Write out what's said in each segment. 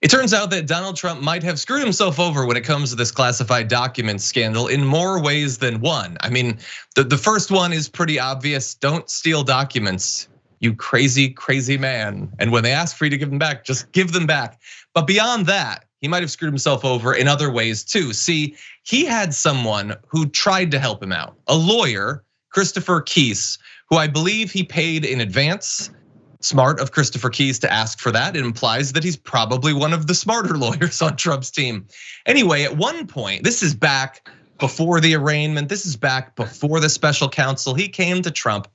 It turns out that Donald Trump might have screwed himself over when it comes to this classified documents scandal in more ways than one. I mean, the first one is pretty obvious. Don't steal documents, you crazy, crazy man. And when they ask for you to give them back, just give them back. But beyond that, he might have screwed himself over in other ways too. See, he had someone who tried to help him out, a lawyer, Christopher Kise, who I believe he paid in advance. Smart of Christopher Kise to ask for that. It implies that he's probably one of the smarter lawyers on Trump's team. Anyway, at one point, this is back before the arraignment, this is back before the special counsel, he came to Trump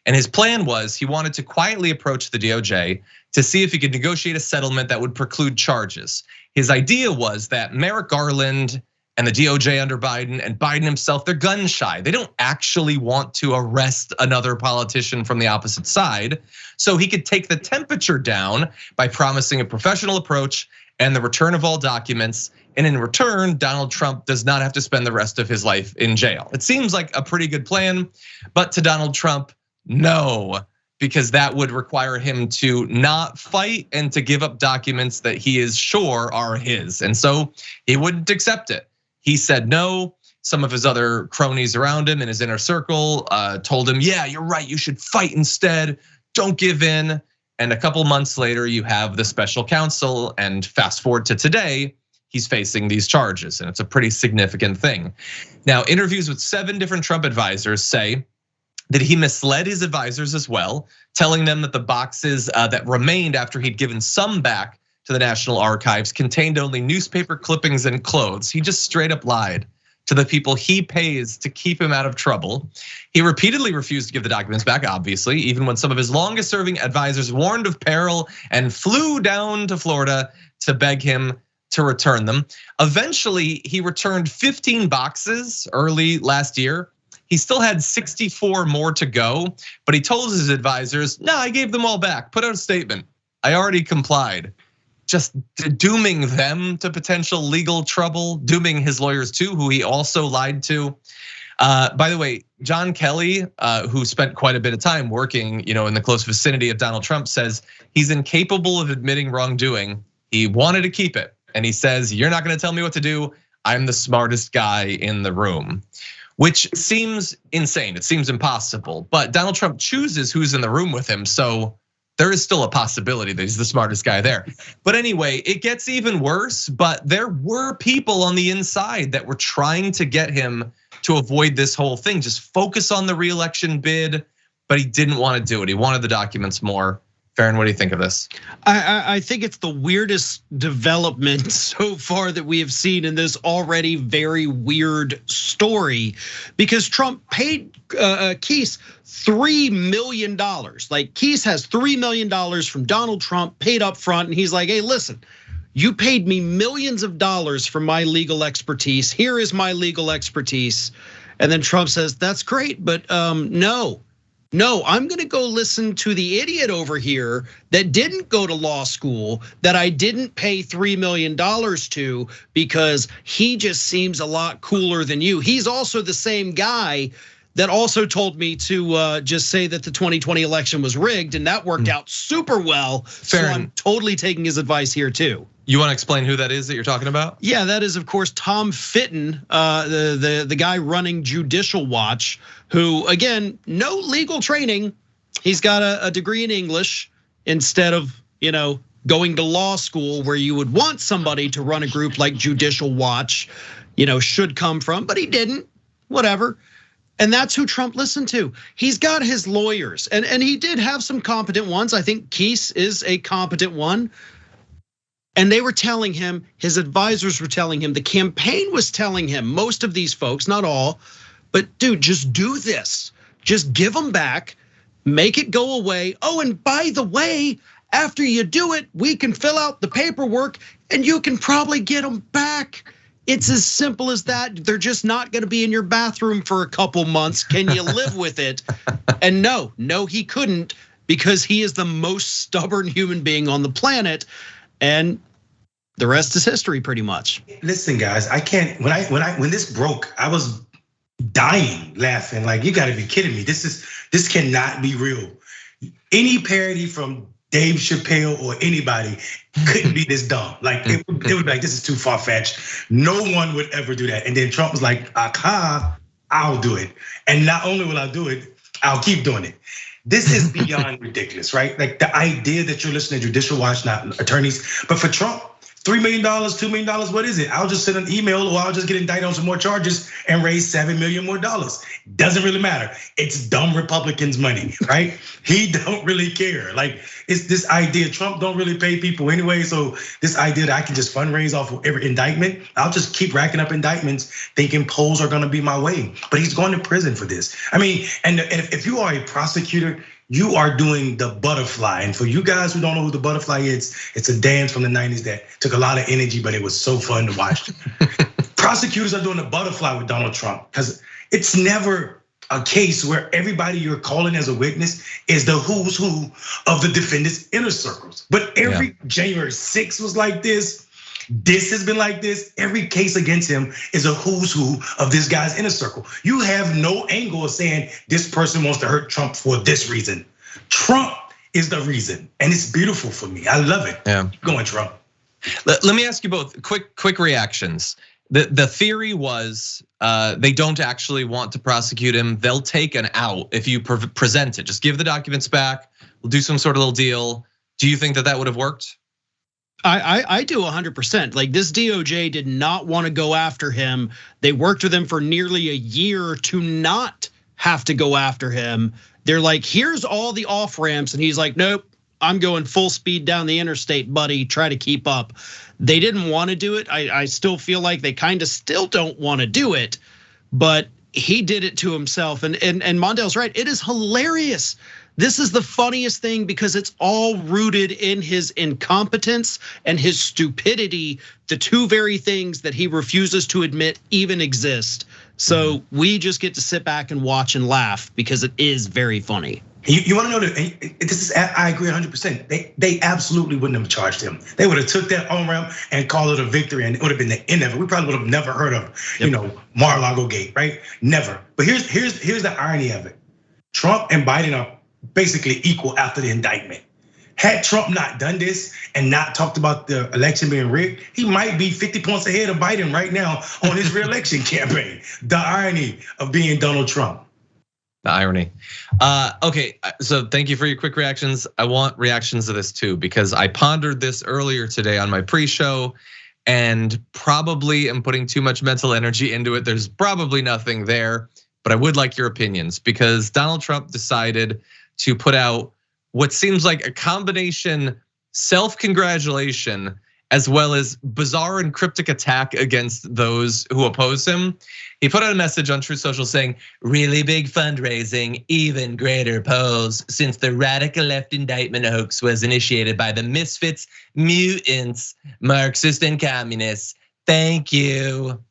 and his plan was he wanted to quietly approach the DOJ to see if he could negotiate a settlement that would preclude charges. His idea was that Merrick Garland and the DOJ under Biden and Biden himself, they're gun shy. They don't actually want to arrest another politician from the opposite side. So he could take the temperature down by promising a professional approach and the return of all documents. And in return, Donald Trump does not have to spend the rest of his life in jail. It seems like a pretty good plan, but to Donald Trump, no, because that would require him to not fight and to give up documents that he is sure are his. And so he wouldn't accept it. He said no. Some of his other cronies around him in his inner circle told him, yeah, you're right, you should fight instead, don't give in. And a couple months later, you have the special counsel, and fast forward to today, he's facing these charges, and it's a pretty significant thing. Now, interviews with 7 different Trump advisors say that he misled his advisors as well, telling them that the boxes that remained after he'd given some back to the National Archives contained only newspaper clippings and clothes. He just straight up lied to the people he pays to keep him out of trouble. He repeatedly refused to give the documents back, obviously, even when some of his longest serving advisors warned of peril and flew down to Florida to beg him to return them. Eventually, he returned 15 boxes early last year. He still had 64 more to go, but he told his advisors, no, I gave them all back, put out a statement. I already complied. Just dooming them to potential legal trouble, dooming his lawyers too, who he also lied to. By the way, John Kelly, who spent quite a bit of time working, in the close vicinity of Donald Trump, says he's incapable of admitting wrongdoing. He wanted to keep it, and he says, "You're not going to tell me what to do. I'm the smartest guy in the room," which seems insane. It seems impossible. But Donald Trump chooses who's in the room with him, so there is still a possibility that he's the smartest guy there. But anyway, it gets even worse, but there were people on the inside that were trying to get him to avoid this whole thing, just focus on the reelection bid, but he didn't want to do it. He wanted the documents more. Farron, what do you think of this? I think it's the weirdest development so far that we have seen in this already very weird story, because Trump paid Kise $3 million. Like Kise has $3 million from Donald Trump paid up front, and he's like, hey, listen, you paid me millions of dollars for my legal expertise. Here is my legal expertise. And then Trump says, that's great, but no, I'm gonna go listen to the idiot over here that didn't go to law school, that I didn't pay $3 million to, because he just seems a lot cooler than you. He's also the same guy that also told me to just say that the 2020 election was rigged, and that worked out super well. Farron, so I'm totally taking his advice here too. You want to explain who that is that you're talking about? Yeah, that is of course Tom Fitton, the guy running Judicial Watch, who again, no legal training. He's got a degree in English instead of, going to law school, where you would want somebody to run a group like Judicial Watch, should come from, but he didn't, whatever. And that's who Trump listened to. He's got his lawyers, and he did have some competent ones. I think Kise is a competent one. And they were telling him, his advisors were telling him, the campaign was telling him, most of these folks, not all, but dude, just do this. Just give them back, make it go away. Oh, and by the way, after you do it, we can fill out the paperwork and you can probably get them back. It's as simple as that. They're just not gonna be in your bathroom for a couple months. Can you live with it? And no, he couldn't, because he is the most stubborn human being on the planet. And the rest is history, pretty much. Listen, guys, I can't. When this broke, I was dying laughing. Like, you got to be kidding me. This cannot be real. Any parody from Dave Chappelle or anybody couldn't be this dumb. Like it would be like, this is too far-fetched. No one would ever do that. And then Trump was like, aha, I'll do it. And not only will I do it, I'll keep doing it. This is beyond ridiculous, right? Like the idea that you're listening to Judicial Watch, not attorneys, but for Trump, $3 million, $2 million, what is it? I'll just send an email or I'll just get indicted on some more charges and raise $7 million more. Doesn't really matter. It's dumb Republicans' money, right? He don't really care. Like it's this idea, Trump don't really pay people anyway. So this idea that I can just fundraise off of every indictment, I'll just keep racking up indictments thinking polls are gonna be my way. But he's going to prison for this. I mean, and if you are a prosecutor, you are doing the butterfly. And for you guys who don't know who the butterfly is, it's a dance from the 90s that took a lot of energy, but it was so fun to watch. Prosecutors are doing the butterfly with Donald Trump because it's never a case where everybody you're calling as a witness is the who's who of the defendant's inner circles. But every January 6th was like this. This has been like this. Every case against him is a who's who of this guy's inner circle. You have no angle of saying this person wants to hurt Trump for this reason. Trump is the reason, and it's beautiful for me. I love it. Yeah. Keep going, Trump. Let me ask you both quick reactions. The theory was they don't actually want to prosecute him. They'll take an out if you present it. Just give the documents back. We'll do some sort of little deal. Do you think that would have worked? I do 100%. Like this DOJ did not want to go after him. They worked with him for nearly a year to not have to go after him. They're like, here's all the off ramps. And he's like, nope, I'm going full speed down the interstate, buddy. Try to keep up. They didn't want to do it. I still feel like they kind of still don't want to do it, but he did it to himself. And Mondale's right. It is hilarious. This is the funniest thing because it's all rooted in his incompetence and his stupidity, the two very things that he refuses to admit even exist. So we just get to sit back and watch and laugh because it is very funny. You want to know that this is, I agree 100%. They absolutely wouldn't have charged him. They would have took that on ramp and called it a victory, and it would have been the end of it. We probably would have never heard of, Mar-a-Lago Gate, right? Never. But here's the irony of it. Trump and Biden are basically equal after the indictment. Had Trump not done this and not talked about the election being rigged, he might be 50 points ahead of Biden right now on his reelection campaign. The irony of being Donald Trump. The irony. Okay, so thank you for your quick reactions. I want reactions to this too, because I pondered this earlier today on my pre-show and probably am putting too much mental energy into it. There's probably nothing there, but I would like your opinions because Donald Trump decided to put out what seems like a combination self-congratulation as well as bizarre and cryptic attack against those who oppose him. He put out a message on Truth Social saying, really big fundraising, even greater polls since the radical left indictment hoax was initiated by the misfits, mutants, Marxists and communists. Thank you.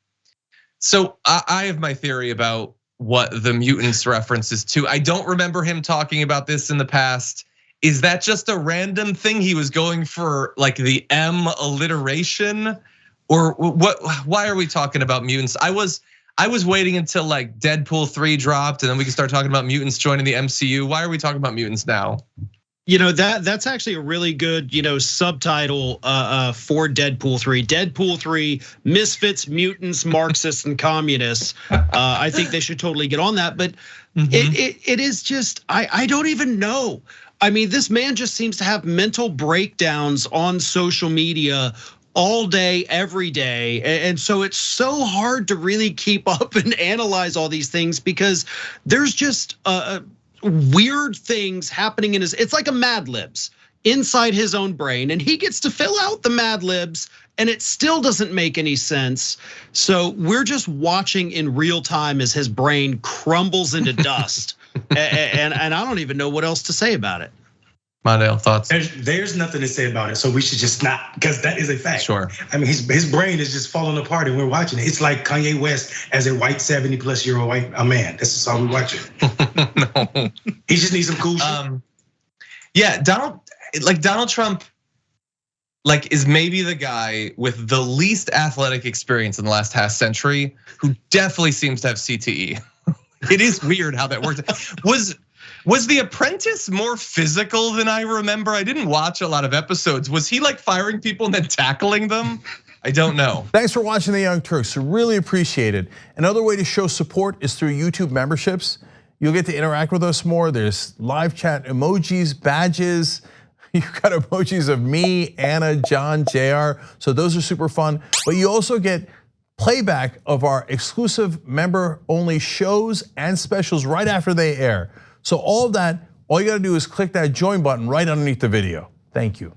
So I have my theory about what the mutants references to. I don't remember him talking about this in the past. Is that just a random thing? He was going for like the M alliteration, or what? Why are we talking about mutants? I was waiting until like Deadpool 3 dropped, and then we can start talking about mutants joining the MCU. Why are we talking about mutants now? That's actually a really good subtitle for Deadpool 3. Deadpool 3: Misfits, Mutants, Marxists, and Communists. I think they should totally get on that. But it is just I don't even know. I mean, this man just seems to have mental breakdowns on social media all day, every day. And so it's so hard to really keep up and analyze all these things because there's just weird things happening in it's like a Mad Libs inside his own brain, and he gets to fill out the Mad Libs and it still doesn't make any sense. So we're just watching in real time as his brain crumbles into dust. And I don't even know what else to say about it. Mondale, thoughts? There's nothing to say about it, so we should just not, because that is a fact. Sure. I mean, his brain is just falling apart, and we're watching it. It's like Kanye West as a white 70-plus-year-old man. This is all we're watching. No. He just needs some cool shit. Yeah, Donald Trump, is maybe the guy with the least athletic experience in the last half century, who definitely seems to have CTE. It is weird how that works. Was The Apprentice more physical than I remember? I didn't watch a lot of episodes. Was he like firing people and then tackling them? I don't know. Thanks for watching The Young Turks, really appreciate it. Another way to show support is through YouTube memberships. You'll get to interact with us more. There's live chat emojis, badges. You've got emojis of me, Anna, John, JR. So those are super fun. But you also get playback of our exclusive member-only shows and specials right after they air. So all of that, all you gotta do is click that join button right underneath the video. Thank you.